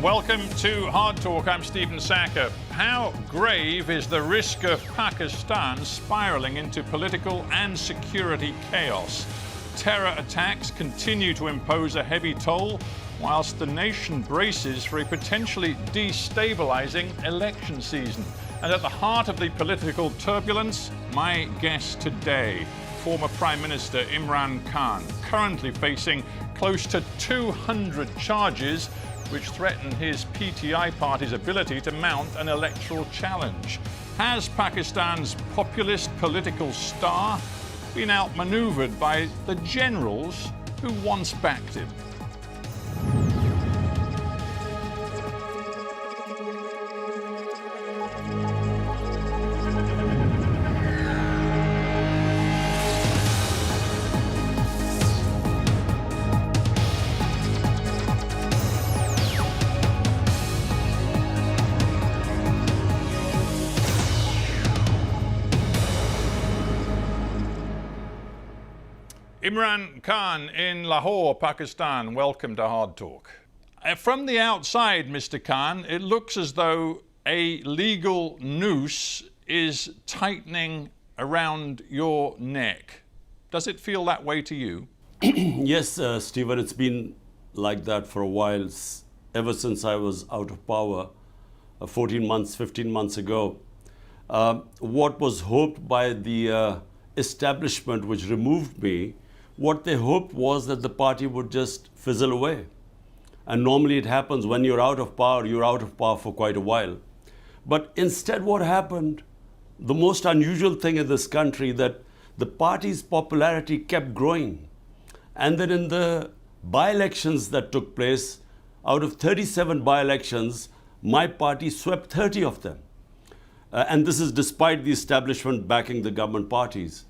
Welcome to Hard Talk. I'm Stephen Sacker. How grave is the risk of Pakistan spiralling into political and security chaos? Terror attacks continue to impose a heavy toll, whilst the nation braces for a potentially destabilizing election season. And at the heart of the political turbulence, my guest today, former Prime Minister Imran Khan, currently facing close to 200 charges which threaten his PTI party's ability to mount an electoral challenge. Has Pakistan's populist political star been outmaneuvered by the generals who once backed him? Imran Khan in Lahore, Pakistan, welcome to Hard Talk. From the outside, Mr. Khan, it looks as though a legal noose is tightening around your neck. Does it feel that way to you? Yes, Stephen, it's been like that for a while, ever since I was out of power 14 months, 15 months ago. What was hoped by the establishment which removed me, what they hoped was that the party would just fizzle away. And normally it happens when you're out of power for quite a while. But instead what happened, the most unusual thing in this country, that the party's popularity kept growing. And then in the by-elections that took place, out of 37 by-elections, my party swept 30 of them. And this is despite the establishment backing the government parties.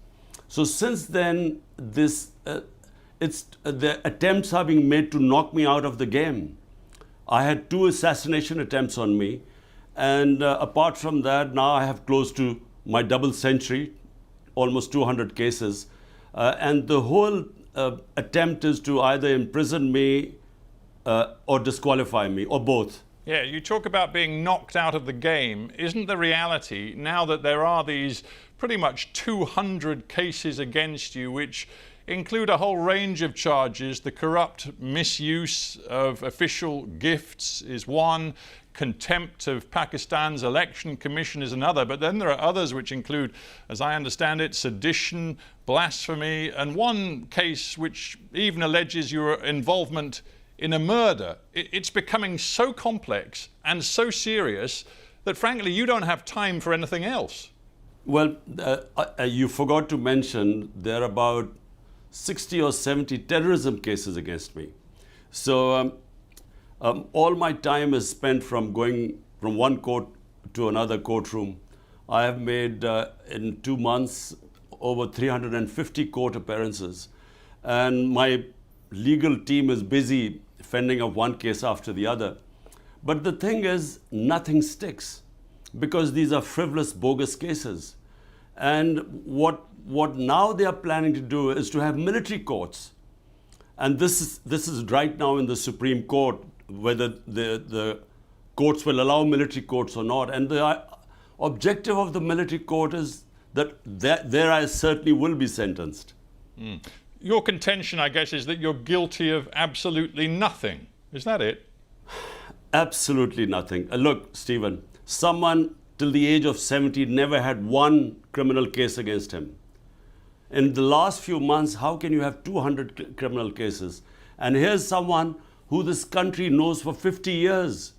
So since then, the attempts are being made to knock me out of the game. I had 2 assassination attempts on me, and apart from that, now I have close to my double century, almost 200 cases, and the whole attempt is to either imprison me or disqualify me, or both. Yeah, you talk about being knocked out of the game. Isn't the reality, now that there are these pretty much 200 cases against you, which include a whole range of charges? The corrupt misuse of official gifts is one, contempt of Pakistan's election commission is another, but then there are others which include, as I understand it, sedition, blasphemy, and one case which even alleges your involvement in a murder. It's becoming so complex and so serious that frankly you don't have time for anything else. Well, you forgot to mention there are about 60 or 70 terrorism cases against me. So all my time is spent from going from one court to another courtroom. I have made in 2 months over 350 court appearances, and my legal team is busy fending off one case after the other. But the thing is, nothing sticks because these are frivolous, bogus cases. And what now they are planning to do is to have military courts. And this is right now in the Supreme Court, whether the courts will allow military courts or not. And the objective of the military court is that there I certainly will be sentenced. Mm. Your contention, I guess, is that you're guilty of absolutely nothing. Is that it? Absolutely nothing. Look, Stephen, someone till the age of 70 never had one criminal case against him. In the last few months, how can you have 200 criminal cases? And here's someone who this country knows for 50 years.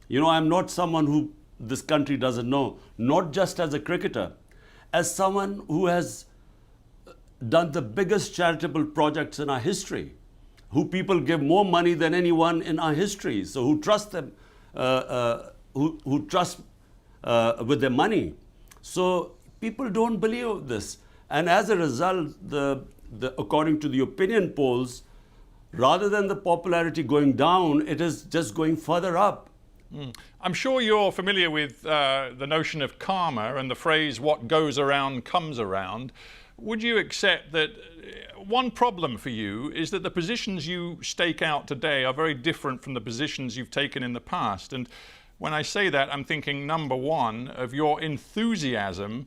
You know, I'm not someone who this country doesn't know, not just as a cricketer, as someone who has done the biggest charitable projects in our history, who people give more money than anyone in our history, so who trust them, who trust with their money. So people don't believe this. And as a result, according to the opinion polls, rather than the popularity going down, it is just going further up. I'm sure you're familiar with the notion of karma and the phrase, what goes around comes around. Would you accept that one problem for you is that the positions you stake out today are very different from the positions you've taken in the past. And when I say that, I'm thinking, number one, of your enthusiasm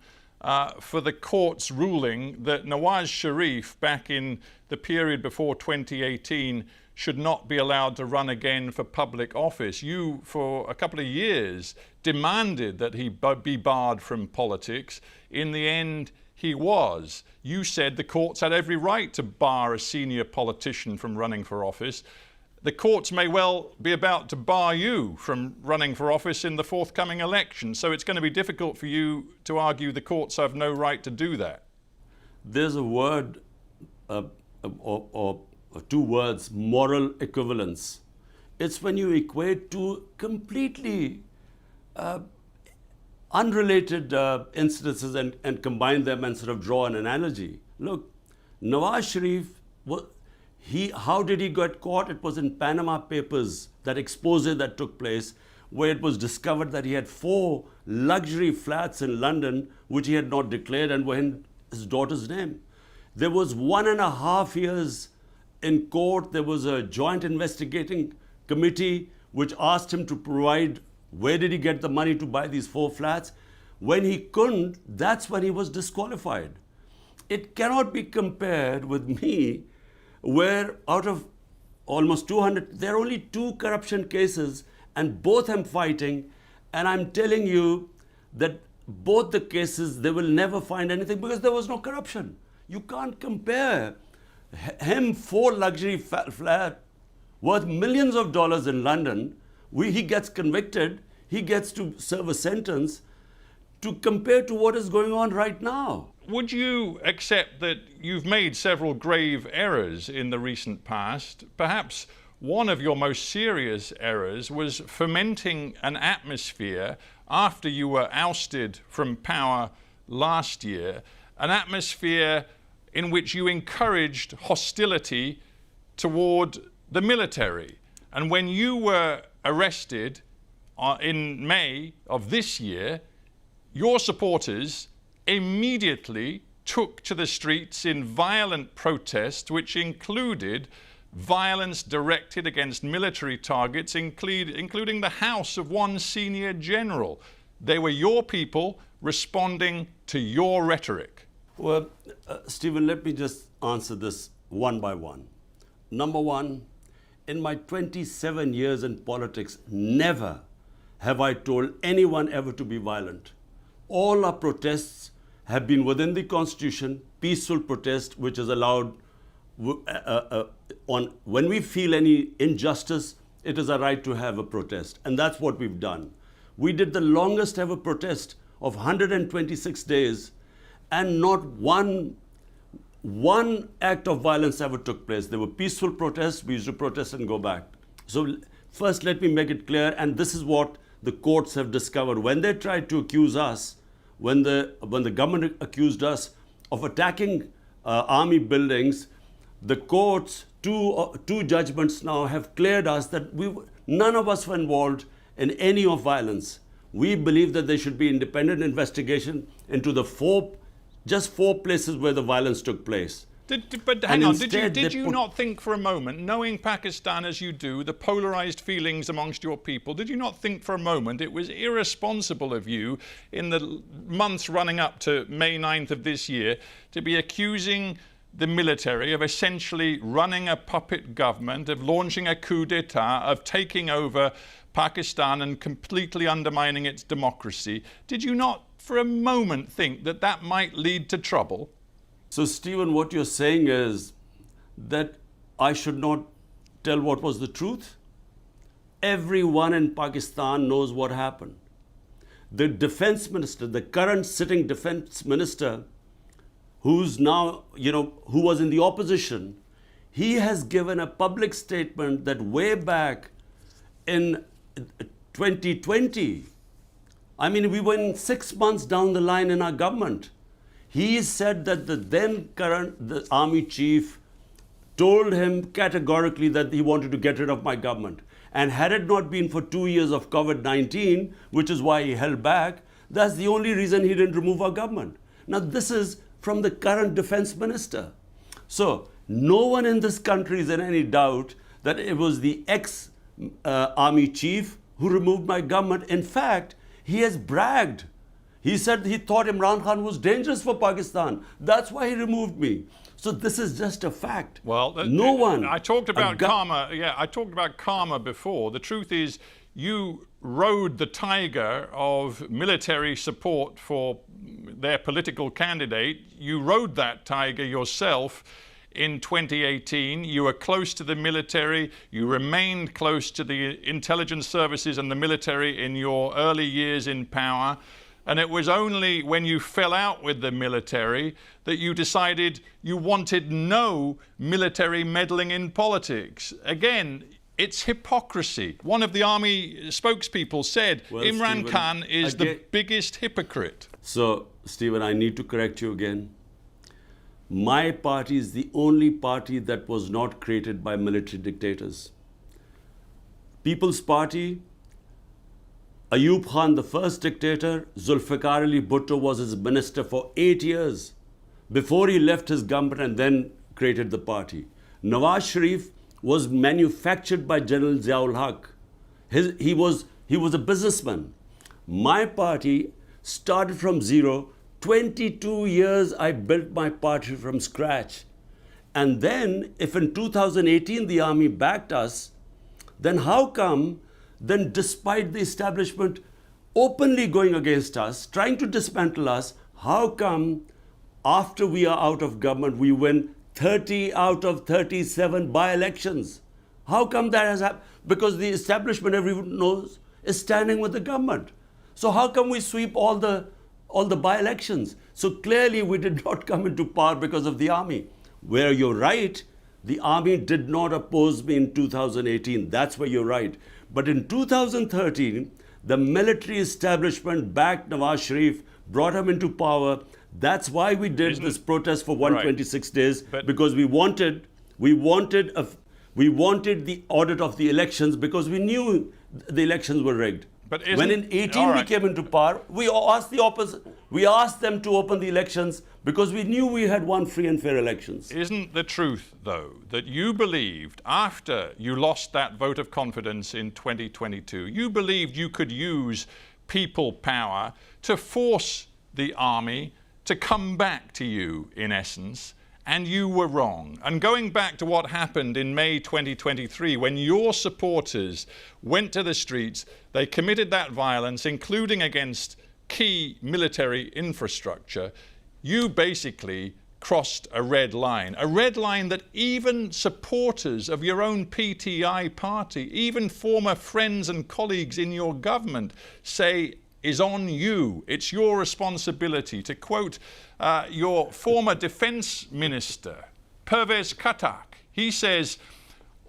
for the court's ruling that Nawaz Sharif, back in the period before 2018, should not be allowed to run again for public office. You, for a couple of years, demanded that he be barred from politics. In the end, he was. You said the courts had every right to bar a senior politician from running for office. The courts may well be about to bar you from running for office in the forthcoming election. So it's going to be difficult for you to argue the courts have no right to do that. There's a word or two words, moral equivalence. It's when you equate two completely unrelated incidences and combine them and sort of draw an analogy. Look, Nawaz Sharif, how did he get caught? It was in Panama Papers, that expose that took place, where it was discovered that he had 4 luxury flats in London, which he had not declared and were in his daughter's name. There was 1.5 years in court. There was a joint investigating committee which asked him to provide where did he get the money to buy these 4 flats. When he couldn't, that's when he was disqualified. It cannot be compared with me, where out of almost 200, there are only 2 corruption cases and both I'm fighting, and I'm telling you that both the cases, they will never find anything because there was no corruption. You can't compare him 4 luxury flat worth millions of dollars in London. He gets convicted, he gets to serve a sentence, to compare to what is going on right now. Would you accept that you've made several grave errors in the recent past? Perhaps one of your most serious errors was fomenting an atmosphere after you were ousted from power last year, an atmosphere in which you encouraged hostility toward the military. And when you were arrested in May of this year, your supporters immediately took to the streets in violent protest, which included violence directed against military targets, including the house of one senior general. They were your people responding to your rhetoric. Well, Stephen, let me just answer this one by one. Number one, in my 27 years in politics, never have I told anyone ever to be violent. All our protests have been within the Constitution, peaceful protest, which is allowed when we feel any injustice, it is our right to have a protest. And that's what we've done. We did the longest ever protest of 126 days, and not one act of violence ever took place. There were peaceful protests. We used to protest and go back. So first, let me make it clear, and this is what the courts have discovered. When they tried to accuse us, when the government accused us of attacking army buildings, the courts, two judgments now have cleared us that none of us were involved in any of violence. We believe that there should be independent investigation into just four places where the violence took place. But hang on, did you not think for a moment, knowing Pakistan as you do, the polarized feelings amongst your people, did you not think for a moment it was irresponsible of you in the months running up to May 9th of this year to be accusing the military of essentially running a puppet government, of launching a coup d'etat, of taking over Pakistan and completely undermining its democracy? Did you not for a moment think that that might lead to trouble? So, Stephen, what you're saying is that I should not tell what was the truth? Everyone in Pakistan knows what happened. The defense minister, the current sitting defense minister, who's now, who was in the opposition, he has given a public statement that way back in 2020, we went 6 months down the line in our government. He said that the army chief told him categorically that he wanted to get rid of my government. And had it not been for 2 years of COVID-19, which is why he held back, that's the only reason he didn't remove our government. Now, this is from the current defense minister. So no one in this country is in any doubt that it was the ex-army chief who removed my government. In fact, he has bragged. He said he thought Imran Khan was dangerous for Pakistan. That's why he removed me. So this is just a fact. Well, no one. I talked about karma. Yeah, I talked about karma before. The truth is, you rode the tiger of military support for their political candidate. You rode that tiger yourself in 2018. You were close to the military. You remained close to the intelligence services and the military in your early years in power. And it was only when you fell out with the military that you decided you wanted no military meddling in politics. Again, it's hypocrisy. One of the army spokespeople said, well, Imran Khan is the biggest hypocrite. So, Stephen, I need to correct you again. My party is the only party that was not created by military dictators. People's Party, Ayub Khan, the first dictator, Zulfikar Ali Bhutto was his minister for 8 years before he left his government and then created the party. Nawaz Sharif was manufactured by General Ziaul Haq. He was a businessman. My party started from zero. 22 years I built my party from scratch. And then, if in 2018 the army backed us, then how come, then despite the establishment openly going against us, trying to dismantle us, how come after we are out of government we win 30 out of 37 by-elections? How come that has happened? Because the establishment, everyone knows, is standing with the government. So how come we sweep all the by-elections? So clearly we did not come into power because of the army. Where you're right, the army did not oppose me in 2018. That's where you're right. But in 2013, the military establishment backed Nawaz Sharif, brought him into power. That's why we did this protest for 126 days, because we wanted the audit of the elections, because we knew the elections were rigged. But when in 18 we came into power, we asked the opposite. We asked them to open the elections because we knew we had won free and fair elections. Isn't the truth, though, that you believed after you lost that vote of confidence in 2022, you believed you could use people power to force the army to come back to you, in essence, and you were wrong. And going back to what happened in May 2023, when your supporters went to the streets, they committed that violence, including against key military infrastructure, you basically crossed a red line that even supporters of your own PTI party, even former friends and colleagues in your government say is on you. It's your responsibility. To quote your former defense minister, Pervez Katak, he says,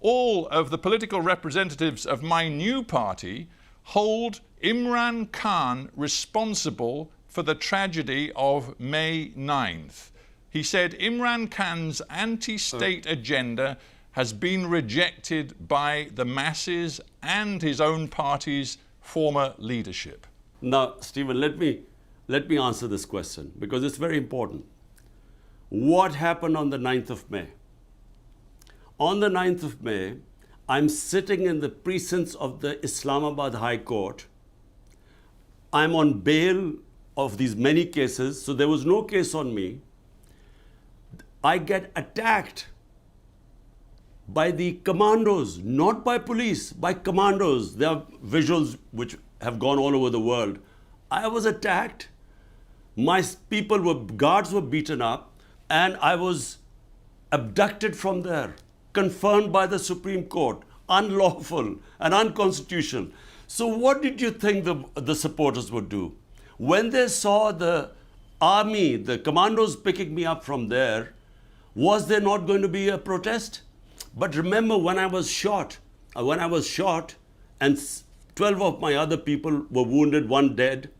all of the political representatives of my new party hold Imran Khan responsible for the tragedy of May 9th. He said Imran Khan's anti-state agenda has been rejected by the masses and his own party's former leadership. Now, Stephen, let me answer this question because it's very important. What happened on the 9th of May? On the 9th of May, I'm sitting in the precincts of the Islamabad High Court. I'm on bail of these many cases, so there was no case on me. I get attacked by the commandos, not by police, by commandos. There are visuals which have gone all over the world. I was attacked. My guards were beaten up, and I was abducted from there, confirmed by the Supreme Court, unlawful and unconstitutional. So what did you think the supporters would do? When they saw the army, the commandos picking me up from there, was there not going to be a protest? But remember, when I was shot and 12 of my other people were wounded, 1 dead,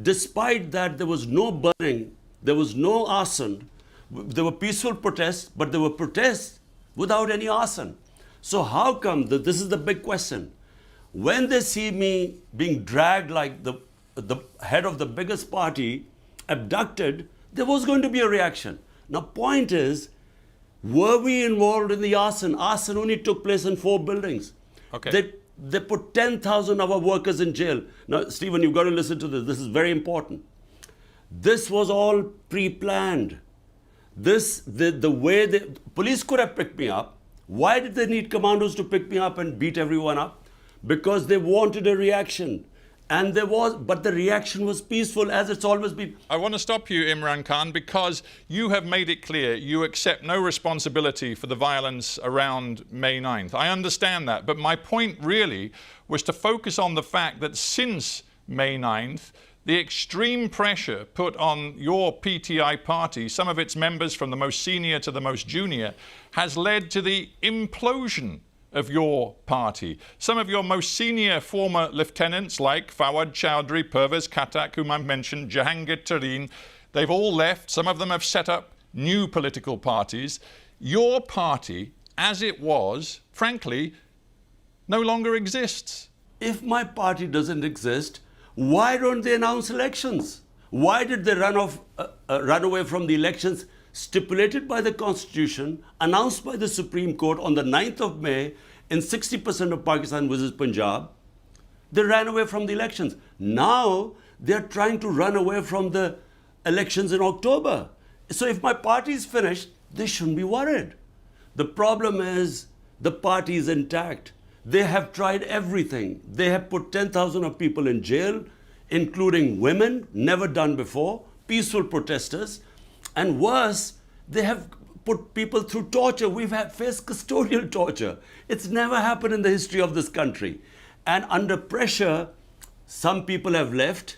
despite that there was no burning, there was no arson. There were peaceful protests, but there were protests without any arson. So how come, this is the big question, when they see me being dragged like the head of the biggest party, abducted, there was going to be a reaction. Now, point is, Were we involved in the arson? Arson only took place in 4 buildings. Okay. They put 10,000 of our workers in jail. Now, Stephen, you've got to listen to this. This is very important. This was all pre-planned. The way the police could have picked me up. Why did they need commandos to pick me up and beat everyone up? Because they wanted a reaction. And but the reaction was peaceful, as it's always been. I want to stop you, Imran Khan, because you have made it clear you accept no responsibility for the violence around May 9th. I understand that, but my point really was to focus on the fact that since May 9th, the extreme pressure put on your PTI party, some of its members from the most senior to the most junior, has led to the implosion of your party. Some of your most senior former lieutenants like Fawad Chowdhury, Pervez Khattak, whom I've mentioned, Jahangir Tareen, they've all left. Some of them have set up new political parties. Your party, as it was, frankly, no longer exists. If my party doesn't exist, why don't they announce elections? Why did they run away from the elections stipulated by the Constitution, announced by the Supreme Court on the 9th of May in 60% of Pakistan versus Punjab? They ran away from the elections. Now they're trying to run away from the elections in October. So if my party is finished, they shouldn't be worried. The problem is the party is intact. They have tried everything. They have put 10,000 of people in jail, including women, never done before, peaceful protesters. And worse, they have put people through torture. We've faced custodial torture. It's never happened in the history of this country. And under pressure, some people have left,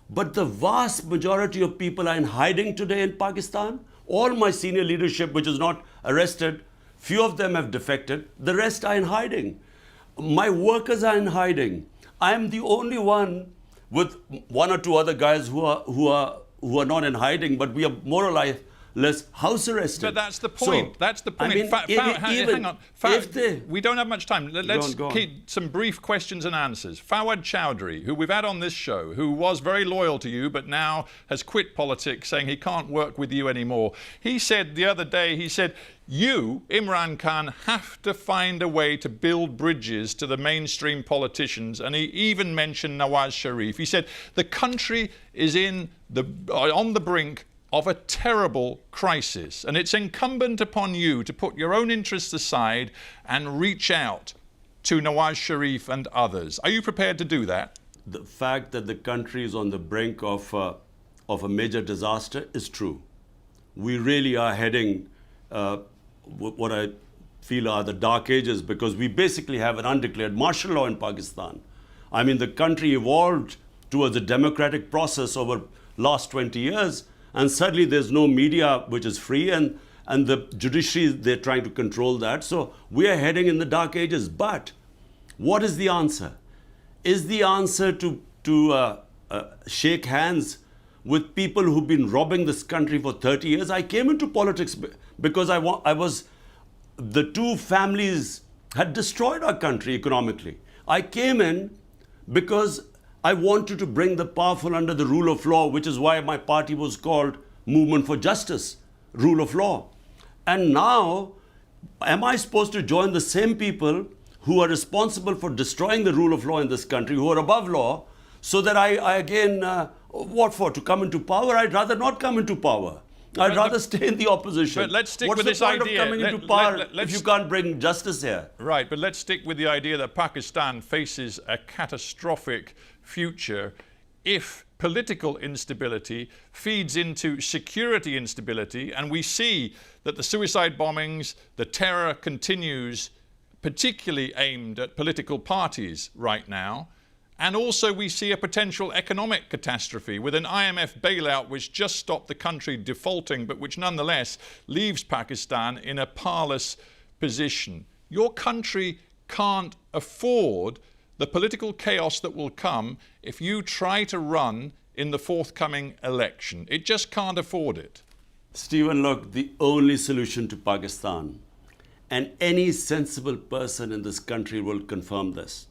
but the vast majority of people are in hiding today in Pakistan. All my senior leadership, which is not arrested, few of them have defected. The rest are in hiding. My workers are in hiding. I am the only one, with 1 or 2 other guys who are not in hiding, but we are more or less house arrested. But that's the point. So, that's the point. I mean, Hang on. We don't have much time. Let's go on. keep some brief questions and answers. Fawad Chowdhury, who we've had on this show, who was very loyal to you, but now has quit politics, saying he can't work with you anymore. He said the other day, you, Imran Khan, have to find a way to build bridges to the mainstream politicians. And he even mentioned Nawaz Sharif. He said the country is on the brink of a terrible crisis. And it's incumbent upon you to put your own interests aside and reach out to Nawaz Sharif and others. Are you prepared to do that? The fact that the country is on the brink of a major disaster is true. We really are heading what I feel are the dark ages, because we basically have an undeclared martial law in Pakistan. I mean, the country evolved towards a democratic process over last 20 years, and suddenly there's no media which is free, and the judiciary, they're trying to control that. So we are heading in the dark ages. But what is the answer? Is the answer to shake hands with people who've been robbing this country for 30 years? I came into politics because the 2 families had destroyed our country economically. I came in because I wanted to bring the powerful under the rule of law, which is why my party was called Movement for Justice, Rule of Law. And now, am I supposed to join the same people who are responsible for destroying the rule of law in this country, who are above law, so that I again, what for? To come into power? I'd rather not come into power. I'd rather stay in the opposition. But let's stick What's with this idea. What's the point of coming into power if you can't bring justice here? Right, but let's stick with the idea that Pakistan faces a catastrophic future if political instability feeds into security instability, and we see that the suicide bombings, the terror continues, particularly aimed at political parties right now. And also we see a potential economic catastrophe with an IMF bailout which just stopped the country defaulting, but which nonetheless leaves Pakistan in a parlous position. Your country can't afford the political chaos that will come if you try to run in the forthcoming election. It just can't afford it. Stephen, look, the only solution to Pakistan, and any sensible person in this country will confirm this,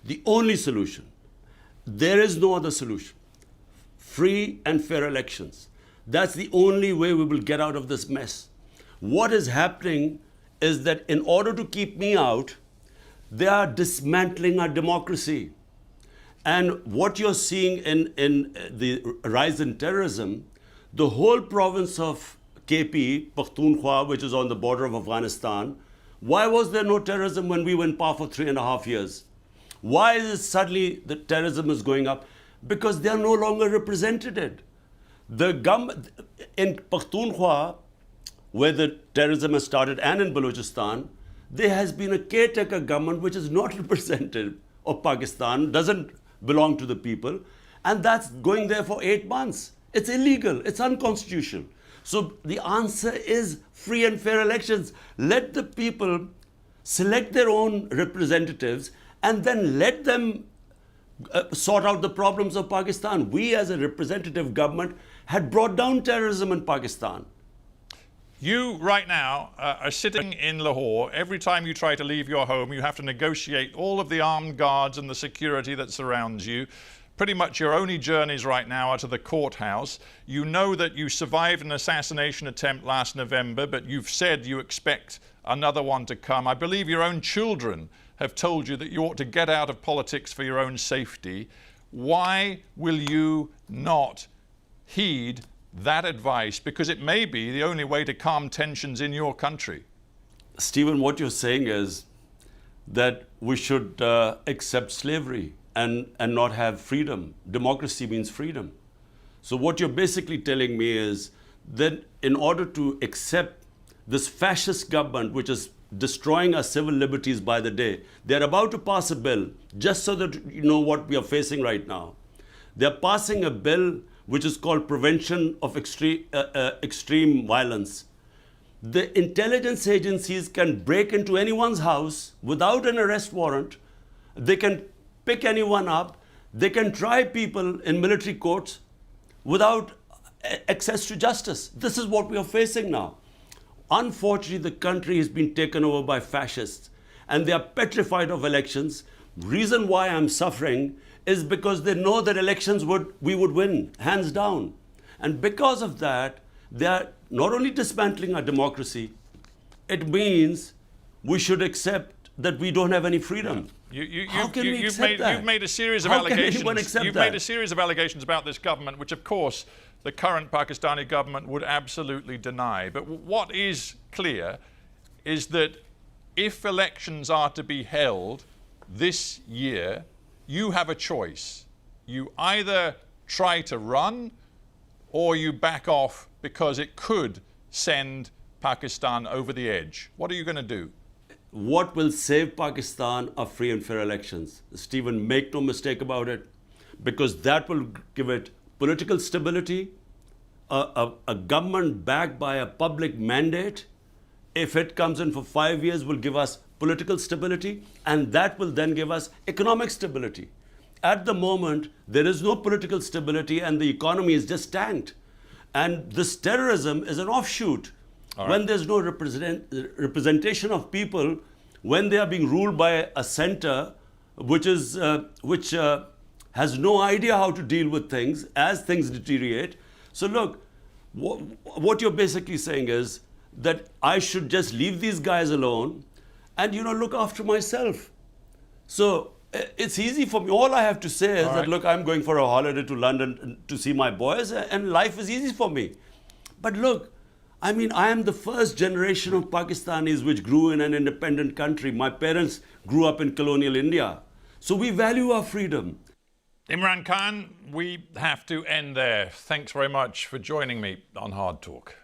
the only solution, there is no other solution. Free and fair elections. That's the only way we will get out of this mess. What is happening is that in order to keep me out, they are dismantling our democracy. And what you're seeing in the rise in terrorism, the whole province of KP, Pakhtunkhwa, which is on the border of Afghanistan, why was there no terrorism when we were in power for 3.5 years? Why is it suddenly the terrorism is going up? Because they are no longer represented. The government in Pakhtunkhwa, where the terrorism has started, and in Balochistan, there has been a caretaker government which is not representative of Pakistan, doesn't belong to the people, and that's going there for 8 months. It's illegal, it's unconstitutional. So the answer is free and fair elections. Let the people select their own representatives and then let them sort out the problems of Pakistan. We as a representative government had brought down terrorism in Pakistan. You right now are sitting in Lahore. Every time you try to leave your home, you have to negotiate all of the armed guards and the security that surrounds you. Pretty much your only journeys right now are to the courthouse. You know that you survived an assassination attempt last November, but you've said you expect another one to come. I believe your own children have told you that you ought to get out of politics for your own safety. Why will you not heed that advice? Because it may be the only way to calm tensions in your country. Stephen, what you're saying is that we should accept slavery and not have freedom. Democracy means freedom. So what you're basically telling me is that in order to accept this fascist government, which is destroying our civil liberties by the day, they're about to pass a bill, just so that you know what we are facing right now. They're passing a bill which is called Prevention of Extreme Violence. The intelligence agencies can break into anyone's house without an arrest warrant. They can pick anyone up. They can try people in military courts without access to justice. This is what we are facing now. Unfortunately, the country has been taken over by fascists and they are petrified of elections. Reason why I'm suffering is because they know that elections we would win, hands down. And because of that, they are not only dismantling our democracy, it means we should accept that we don't have any freedom. How can we accept that? You've made a series of allegations. You've made a series of allegations about this government, which of course the current Pakistani government would absolutely deny. But what is clear is that if elections are to be held this year, you have a choice. You either try to run or you back off because it could send Pakistan over the edge. What are you going to do? What will save Pakistan are free and fair elections. Stephen, make no mistake about it, because that will give it political stability, a government backed by a public mandate. If it comes in for 5 years, will give us political stability, and that will then give us economic stability. At the moment, there is no political stability and the economy is just tanked. And this terrorism is an offshoot. Right. When there's no representation of people, when they are being ruled by a center which has no idea how to deal with things as things deteriorate. So look, what you're basically saying is that I should just leave these guys alone and look after myself. So it's easy for me. All I have to say is that, look, I'm going for a holiday to London to see my boys, and life is easy for me. But look, I mean, I am the first generation of Pakistanis which grew in an independent country. My parents grew up in colonial India. So we value our freedom. Imran Khan, we have to end there. Thanks very much for joining me on Hard Talk.